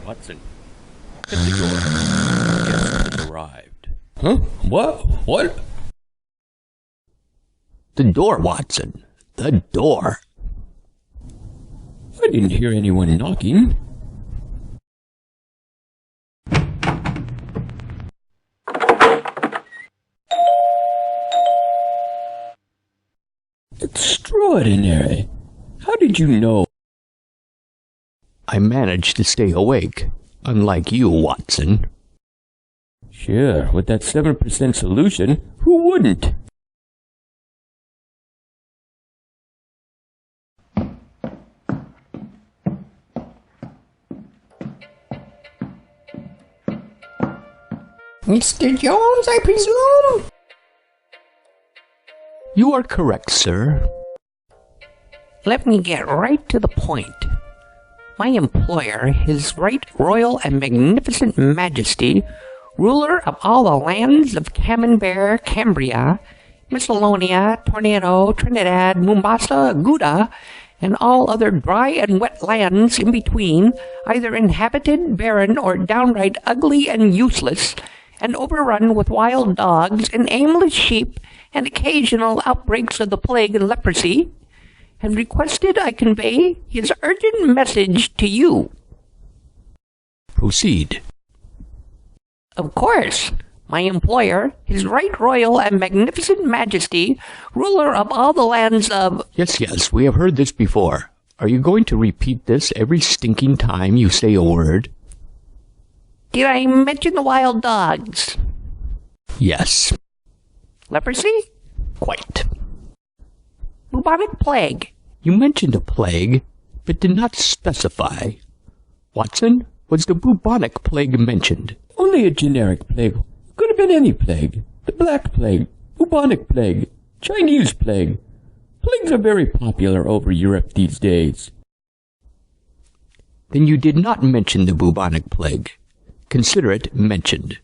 Watson, at the door. Guest has arrived. Huh? What? The door, Watson. The door. I didn't hear anyone knocking. Extraordinary. How did you know? I managed to stay awake, unlike you, Watson. Sure, with that 7% solution, who wouldn't? Mr. Jones, I presume? You are correct, sir. Let me get right to the point. My employer, His Right Royal and Magnificent Majesty, ruler of all the lands of Camembert, Cambria, Miscellanea, Tornado, Trinidad, Mombasa, Gouda, and all other dry and wet lands in between, either inhabited, barren, or downright ugly and useless, and overrun with wild dogs and aimless sheep and occasional outbreaks of the plague and leprosy, and requested I convey his urgent message to you. Proceed. Of course, my employer, His Right Royal and Magnificent Majesty, ruler of all the lands of... Yes, we have heard this before. Are you going to repeat this every stinking time you say a word? Did I mention the wild dogs? Yes. Leprosy? Quite. Bubonic plague? You mentioned a plague, but did not specify. Watson, was the bubonic plague mentioned? Only a generic plague. Could have been any plague. The Black Plague, bubonic plague, Chinese plague. Plagues are very popular over Europe these days. Then you did not mention the bubonic plague. Consider it mentioned.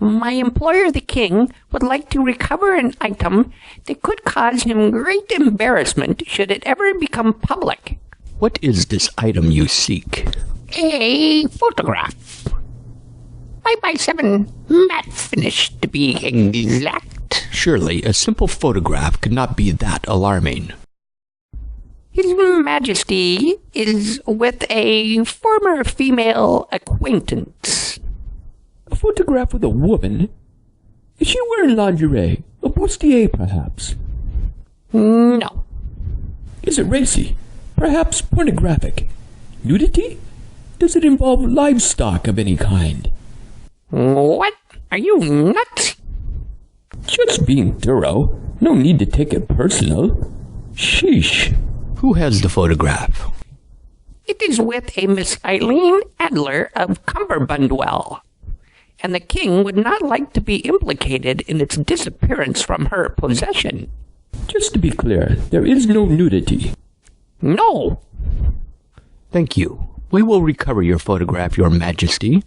My employer, the king, would like to recover an item that could cause him great embarrassment should it ever become public. What is this item you seek? A photograph. 5x7 matte finish, to be exact. Surely a simple photograph could not be that alarming. His Majesty is with a former female acquaintance. A photograph with a woman? Is she wearing lingerie? A bustier, perhaps? No. Is it racy? Perhaps pornographic? Nudity? Does it involve livestock of any kind? What? Are you nuts? Just being thorough. No need to take it personal. Sheesh. Who has the photograph? It is with a Miss Eileen Adler of Cumberbundwell, and the king would not like to be implicated in its disappearance from her possession. Just to be clear, there is no nudity. No. Thank you. We will recover your photograph, Your Majesty.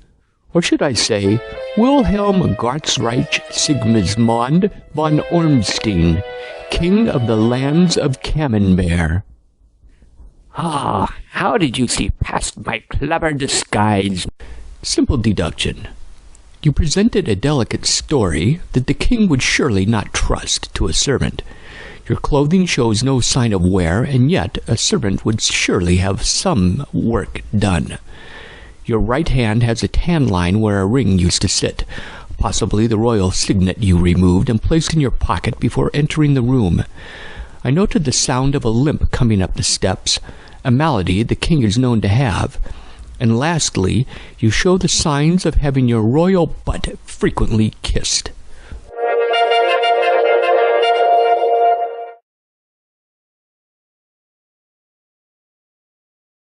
Or should I say, Wilhelm Garzreich Sigismund von Ormstein, King of the lands of Camembert. Ah, how did you see past my clever disguise? Simple deduction. You presented a delicate story that the king would surely not trust to a servant. Your clothing shows no sign of wear, and yet a servant would surely have some work done. Your right hand has a tan line where a ring used to sit, possibly the royal signet you removed and placed in your pocket before entering the room. I noted the sound of a limp coming up the steps, a malady the king is known to have. And lastly, you show the signs of having your royal butt frequently kissed.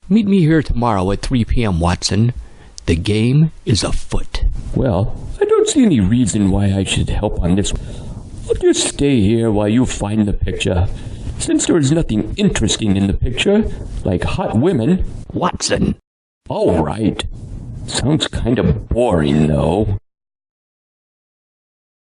Meet me here tomorrow at 3 p.m., Watson. The game is afoot. Well, I don't see any reason why I should help on this. I'll just stay here while you find the picture. Since there is nothing interesting in the picture, like hot women. Watson. All right. Sounds kind of boring, though.